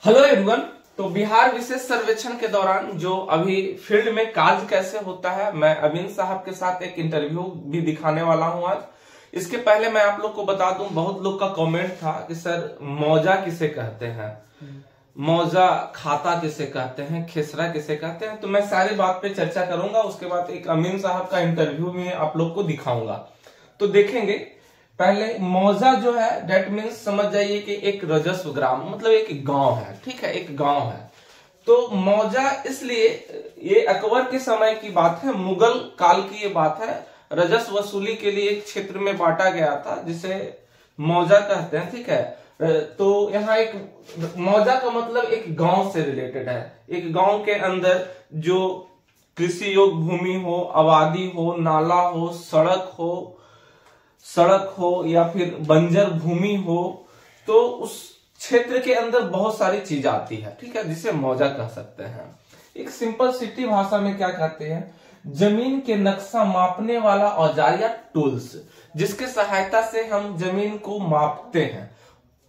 Hello everyone. तो बिहार विशेष सर्वेक्षण के दौरान जो अभी फील्ड में कार्य कैसे होता है, मैं अमीन साहब के साथ एक इंटरव्यू भी दिखाने वाला हूं आज। इसके पहले मैं आप लोग को बता दूं, बहुत लोग का कमेंट था कि सर मौजा किसे कहते हैं, मौजा खाता किसे कहते हैं, खेसरा किसे कहते हैं। तो मैं सारी बात पे चर्चा करूंगा। उसके बाद एक अमीन साहब का इंटरव्यू भी आप लोग को दिखाऊंगा। तो देखेंगे पहले मौजा जो है डेट मीन्स समझ जाइए कि एक रजस्व ग्राम, मतलब एक गांव है। ठीक है, एक गांव है। तो मौजा इसलिए, ये अकबर के समय की बात है, मुगल काल की ये बात है। रजस्व वसूली के लिए एक क्षेत्र में बांटा गया था जिसे मौजा कहते हैं। ठीक है, तो यहाँ एक मौजा का मतलब एक गांव से रिलेटेड है। एक गांव के अंदर जो कृषि योग्य भूमि हो, आबादी हो, नाला हो, सड़क हो या फिर बंजर भूमि हो, तो उस क्षेत्र के अंदर बहुत सारी चीज आती है। ठीक है, जिसे मौजा कह सकते हैं। एक सिंपल सिटी भाषा में क्या कहते हैं, जमीन के नक्शा मापने वाला औजार या टूल्स, जिसके सहायता से हम जमीन को मापते हैं,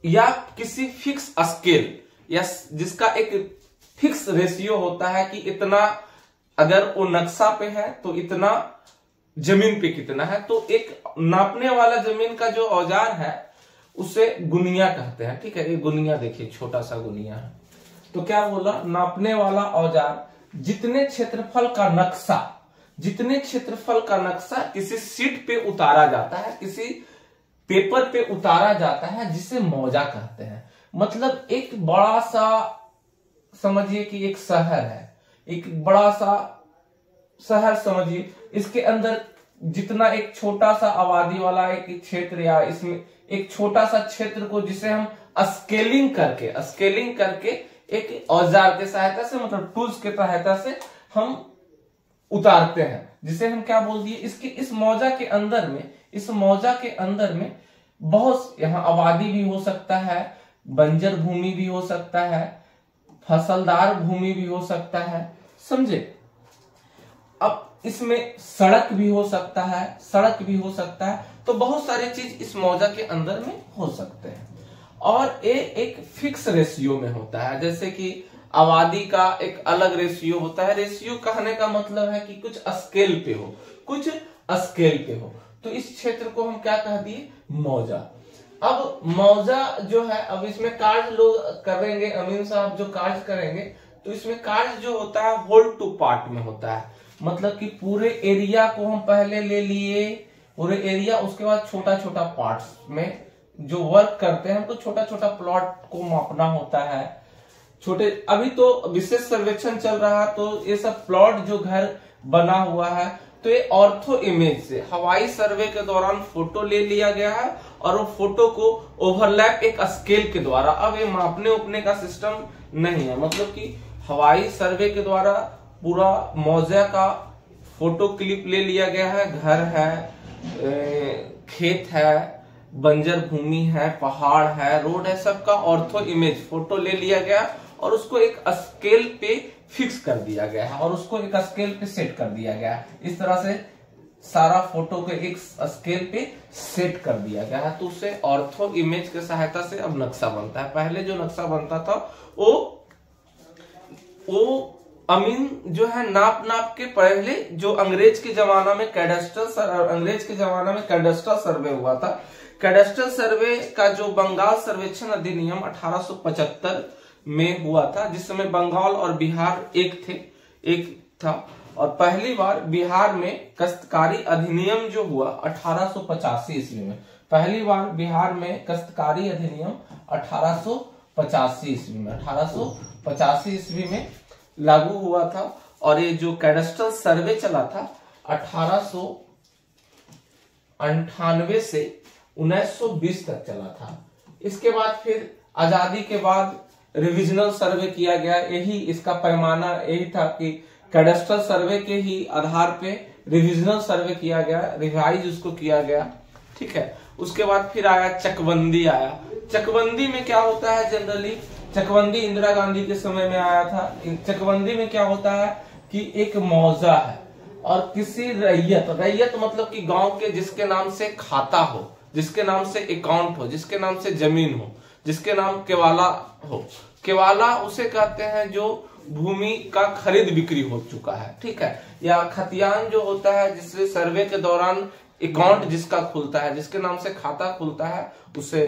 या किसी फिक्स स्केल, या जिसका एक फिक्स रेशियो होता है कि इतना अगर वो नक्शा पे है तो इतना जमीन पे कितना है। तो एक नापने वाला जमीन का जो औजार है उसे गुनिया कहते हैं। ठीक है, ये गुनिया देखिए, छोटा सा गुनिया है। तो क्या बोला, नापने वाला औजार जितने क्षेत्रफल का नक्शा किसी शीट पे उतारा जाता है, किसी पेपर पे उतारा जाता है, जिसे मौजा कहते हैं। मतलब एक बड़ा सा, समझिए कि एक शहर है, एक बड़ा सा शहर समझिए, इसके अंदर जितना एक छोटा सा आबादी वाला एक क्षेत्र, या इसमें एक छोटा सा क्षेत्र को जिसे हम स्केलिंग करके एक औजार के सहायता से, मतलब टूल्स के सहायता से हम उतारते हैं, जिसे हम क्या बोल दिए, इस मौजा के अंदर में बहुत, यहाँ आबादी भी हो सकता है, बंजर भूमि भी हो सकता है, फसलदार भूमि भी हो सकता है, समझे। अब इसमें सड़क भी हो सकता है, तो बहुत सारी चीज इस मौजा के अंदर में हो सकते हैं। और ये एक फिक्स रेशियो में होता है, जैसे कि आबादी का एक अलग रेशियो होता है। रेशियो कहने का मतलब है कि कुछ स्केल पे हो, तो इस क्षेत्र को हम क्या कह दिए, मौजा। अब मौजा जो है, अब इसमें कार्य लोग करेंगे, अमीन साहब जो कार्य करेंगे, तो इसमें कार्य जो होता है होल टू पार्ट में होता है। मतलब कि पूरे एरिया को हम पहले ले लिए, पूरे एरिया, उसके बाद छोटा छोटा पार्ट्स में जो वर्क करते हैं, हमको छोटा छोटा प्लॉट को मापना होता है। छोटे, अभी तो विशेष सर्वेक्षण चल रहा, तो ये सब प्लॉट जो घर बना हुआ है, तो ये ऑर्थो इमेज से हवाई सर्वे के दौरान फोटो ले लिया गया है, और वो फोटो को ओवरलैप एक स्केल के द्वारा, अब ये मापने उपने का सिस्टम नहीं है, मतलब कि हवाई सर्वे के द्वारा पूरा मौजा का फोटो क्लिप ले लिया गया है। घर है, खेत है, बंजर भूमि है, पहाड़ है, रोड है, सबका ऑर्थो इमेज फोटो ले लिया गया, और उसको एक स्केल पे फिक्स कर दिया गया है, और उसको एक स्केल पे सेट कर दिया गया है। इस तरह से सारा फोटो को एक स्केल पे सेट कर दिया गया है, तो उससे ऑर्थो इमेज के सहायता से अब नक्शा बनता है। पहले जो नक्शा बनता था वो अमीन जो है नाप के, पहले जो अंग्रेज के जमाना में कैडेस्ट्रल सर्वे हुआ था। कैडेस्ट्रल सर्वे का जो बंगाल सर्वेक्षण अधिनियम 1875 में हुआ था, जिस समय बंगाल और बिहार एक था। और पहली बार बिहार में काश्तकारी अधिनियम जो हुआ 1885 ईस्वी में, पहली बार बिहार में काश्तकारी अधिनियम 1885 ईस्वी में लागू हुआ था। और ये जो कैडेस्ट्रल सर्वे चला था 1898 से 1920 तक चला था। इसके बाद फिर आजादी के बाद रिविजनल सर्वे किया गया। यही इसका पैमाना यही था कि कैडेस्ट्रल सर्वे के ही आधार पे रिविजनल सर्वे किया गया, रिवाइज उसको किया गया। ठीक है, उसके बाद फिर आया चकबंदी। चकबंदी में क्या होता है, जनरली चकबंदी इंदिरा गांधी के समय में आया था। चकबंदी में क्या होता है कि एक मौजा है और किसी रैयत मतलब कि गांव के जिसके नाम से खाता हो, जिसके नाम से अकाउंट हो, जिसके नाम से जमीन हो, जिसके नाम केवाला हो। केवाला उसे कहते हैं जो भूमि का खरीद बिक्री हो चुका है, ठीक है। या खतियान जो होता है जिससे सर्वे के दौरान अकाउंट जिसका खुलता है, जिसके नाम से खाता खुलता है, उसे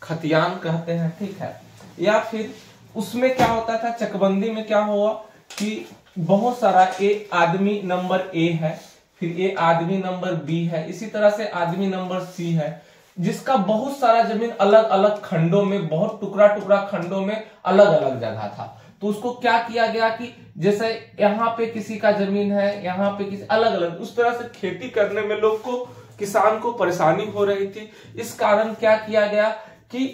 खतियान कहते हैं, ठीक है। या फिर उसमें क्या होता था, चकबंदी में क्या हुआ कि बहुत सारा आदमी नंबर ए है, फिर आदमी नंबर बी है, इसी तरह से आदमी नंबर सी है, जिसका बहुत सारा जमीन अलग अलग खंडों में, बहुत टुकड़ा टुकड़ा खंडों में अलग अलग जगह था। तो उसको क्या किया गया कि जैसे यहाँ पे किसी का जमीन है, यहाँ पे किसी अलग अलग, उस तरह से खेती करने में लोग को, किसान को परेशानी हो रही थी। इस कारण क्या किया गया कि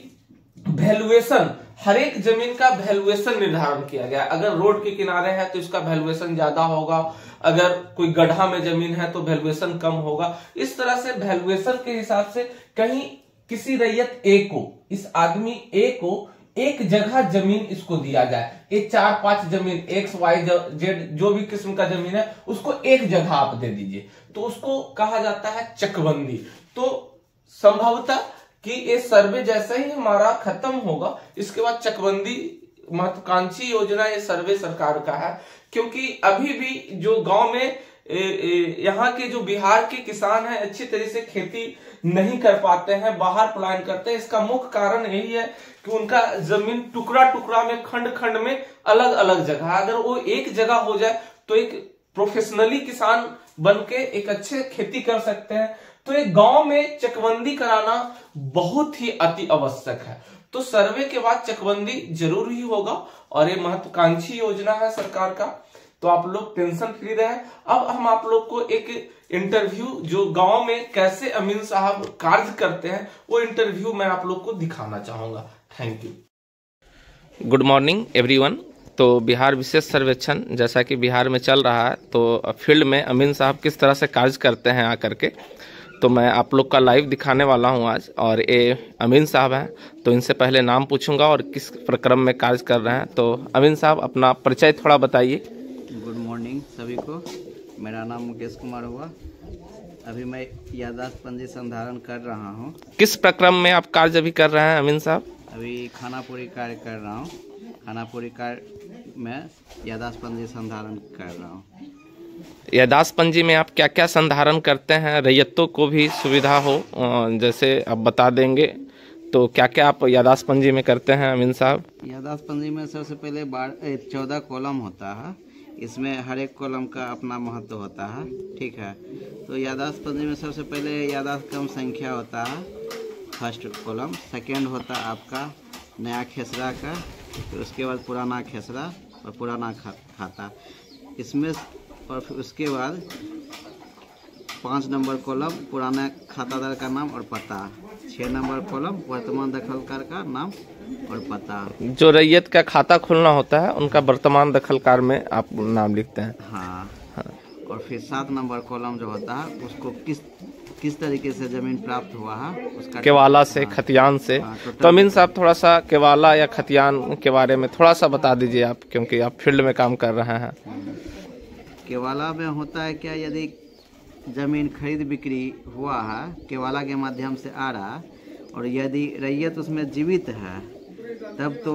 वैल्यूएशन, हर एक जमीन का वैल्यूएशन निर्धारण किया गया। अगर रोड के किनारे है तो इसका वैल्यूएशन ज्यादा होगा, अगर कोई गड्ढा में जमीन है तो वैल्यूएशन कम होगा। इस तरह से वैल्यूएशन के हिसाब से कहीं किसी रैयत ए को, इस आदमी ए को एक जगह जमीन इसको दिया जाए, एक 4-5 जमीन एक्स वाई जेड जो भी किस्म का जमीन है उसको एक जगह आप दे दीजिए, तो उसको कहा जाता है चकबंदी। तो संभवतः कि ये सर्वे जैसा ही हमारा खत्म होगा, इसके बाद चकबंदी महत्वाकांक्षी योजना ये सर्वे सरकार का है, क्योंकि अभी भी जो गांव में यहाँ के जो बिहार के किसान हैं अच्छी तरह से खेती नहीं कर पाते हैं, बाहर पलायन करते हैं। इसका मुख्य कारण यही है कि उनका जमीन टुकड़ा टुकड़ा में, खंड खंड में अलग अलग जगह, अगर वो एक जगह हो जाए तो एक प्रोफेशनली किसान बन के एक अच्छे खेती कर सकते हैं। तो एक गांव में चकबंदी कराना बहुत ही अति आवश्यक है। तो सर्वे के बाद चकबंदी जरूर ही होगा और ये महत्वाकांक्षी योजना है सरकार का, तो आप लोग टेंशन फ्री रहे। अब हम आप लोग को एक इंटरव्यू जो गांव में कैसे अमीन साहब कार्य करते हैं वो इंटरव्यू मैं आप लोग को दिखाना चाहूंगा। Thank you. Good morning everyone. तो बिहार विशेष सर्वेक्षण जैसा कि बिहार में चल रहा है, तो फील्ड में अमीन साहब किस तरह से कार्य करते हैं आकर के, तो मैं आप लोग का लाइव दिखाने वाला हूं आज। और ये अमीन साहब हैं, तो इनसे पहले नाम पूछूंगा और किस प्रक्रम में कार्य कर रहे हैं। तो अमीन साहब अपना परिचय थोड़ा बताइए। गुड मॉर्निंग सभी को, मेरा नाम मुकेश कुमार हुआ। अभी मैं याददाश्त पंजी संधारण कर रहा हूँ। किस प्रक्रम में आप कार्य अभी कर रहे हैं अमीन साहब? अभी खानापुरी कार्य कर रहा हूँ। खानापुरी कार्य में याददाश्त पंजी संधारण कर रहा हूँ। याददाश्त पंजी में आप क्या क्या संधारण करते हैं, रैयतों को भी सुविधा हो जैसे आप बता देंगे, तो क्या क्या आप याददाश्त पंजी में करते हैं अमीन साहब? याददाश्त पंजी में सबसे पहले 14 कॉलम होता है, इसमें हर एक कॉलम का अपना महत्व होता है, ठीक है। तो याददाश्त पंजी में सबसे पहले याददाश्त क्रम संख्या होता है, फर्स्ट कॉलम। सेकेंड होता है आपका नया खेसरा का, फिर उसके बाद पुराना खेसरा और पुराना खाता इसमें, और फिर उसके बाद 5 नंबर कॉलम पुराना खातादार का नाम और पता, 6 नंबर कॉलम वर्तमान दखलकार का नाम और पता। जो रैयत का खाता खुलना होता है उनका वर्तमान दखलकार में आप नाम लिखते हैं। हाँ। और फिर 7 नंबर कॉलम जो होता है उसको किस तरीके से जमीन प्राप्त हुआ है उसका, केवाला से, खतियान से। तो अमीन साहब थोड़ा सा केवाला या खतियान के बारे में थोड़ा सा बता दीजिए आप, क्योंकि आप फील्ड में काम कर रहे हैं। केवाला में होता है क्या, यदि जमीन खरीद बिक्री हुआ है केवाला के माध्यम से आ रहा है, और यदि रैयत उसमें जीवित है तब तो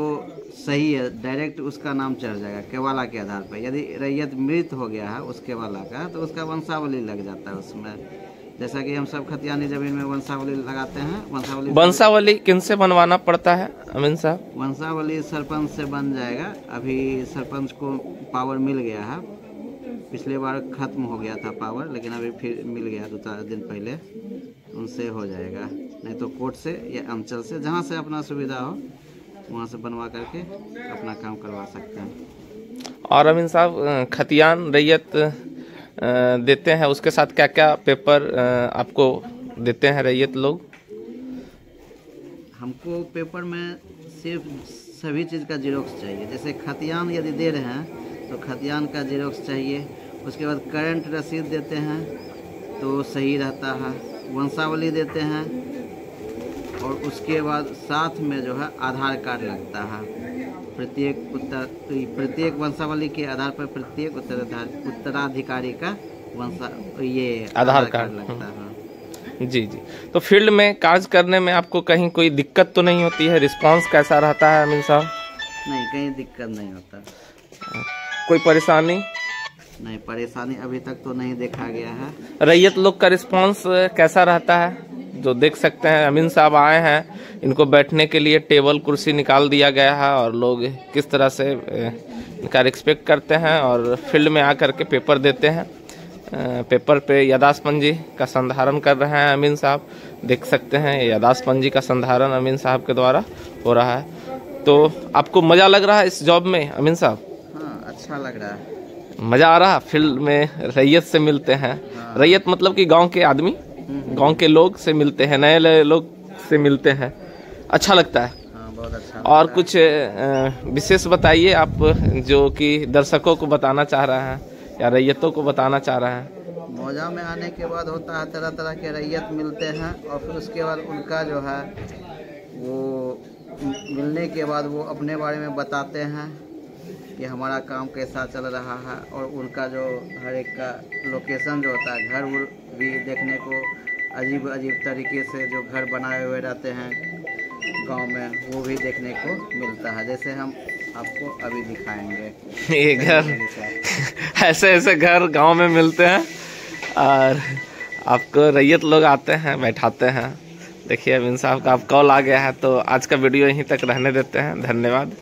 सही है, डायरेक्ट उसका नाम चढ़ जाएगा केवाला के आधार पर। यदि रैयत मृत हो गया है उस केवाला का तो उसका वंशावली लग जाता है उसमें। जैसा कि हम सब खतियानी जमीन में वंशावली लगाते हैं। वंशावली किन से बनवाना पड़ता है अमीन साहब? वंशावली सरपंच से बन जाएगा। अभी सरपंच को पावर मिल गया है, पिछले बार खत्म हो गया था पावर, लेकिन अभी फिर मिल गया 2-4 दिन पहले, उनसे हो जाएगा। नहीं तो कोर्ट से या अंचल से, जहाँ से अपना सुविधा हो वहाँ से बनवा करके अपना काम करवा सकते हैं। और अमीन साहब खतियान रैयत देते हैं, उसके साथ क्या क्या पेपर आपको देते हैं रैयत लोग? हमको पेपर में सिर्फ सभी चीज़ का जीरोक्स चाहिए। जैसे खतियान यदि दे रहे हैं तो खतियान का जीरोक्स चाहिए, उसके बाद करंट रसीद देते हैं तो सही रहता है, वंशावली देते हैं, और उसके बाद साथ में जो है आधार कार्ड लगता है। प्रत्येक वंशावली के आधार पर प्रत्येक उत्तराधिकारी का आधार कार्ड लगता है। जी जी। तो फील्ड में कार्य करने में आपको कहीं कोई दिक्कत तो नहीं होती है? रिस्पांस कैसा रहता है अमीन साहब? नहीं, कहीं दिक्कत नहीं होता। कोई परेशानी? नहीं, परेशानी अभी तक तो नहीं देखा गया है। रैयत लोग का रिस्पांस कैसा रहता है? जो देख सकते हैं अमीन साहब आए हैं, इनको बैठने के लिए टेबल कुर्सी निकाल दिया गया है और लोग किस तरह से इनका रिस्पेक्ट करते हैं और फील्ड में आकर के पेपर देते हैं। पेपर पे याददाश्तपंजी का संधारण कर रहे हैं अमीन साहब, देख सकते हैं याददाश्तपंजी का संधारण अमीन साहब के द्वारा हो रहा है। तो आपको मज़ा लग रहा है इस जॉब में अमीन साहब? हाँ, अच्छा लग रहा है। मज़ा आ रहा है? फील्ड में रैयत से मिलते हैं। हाँ। रैयत मतलब कि गांव के आदमी, गांव के लोग से मिलते हैं, नए लोग से मिलते हैं, अच्छा लगता है। हाँ, बहुत अच्छा। और कुछ विशेष बताइए आप, जो कि दर्शकों को बताना चाह रहे हैं या रैयतों को बताना चाह रहे हैं। मौजा में आने के बाद होता है तरह तरह के रैयत मिलते हैं और फिर उसके बाद उनका जो है वो मिलने के बाद वो अपने बारे में बताते हैं कि हमारा काम कैसा चल रहा है, और उनका जो हर एक का लोकेशन जो होता है, घर उर भी देखने को अजीब अजीब तरीके से जो घर बनाए हुए रहते हैं गांव में, वो भी देखने को मिलता है। जैसे हम आपको अभी दिखाएंगे ये घर ऐसे ऐसे घर गांव में मिलते हैं और आपको रैयत लोग आते हैं, बैठाते हैं। देखिए अमीन साहब का अब कॉल आ गया है, तो आज का वीडियो यहीं तक रहने देते हैं। धन्यवाद।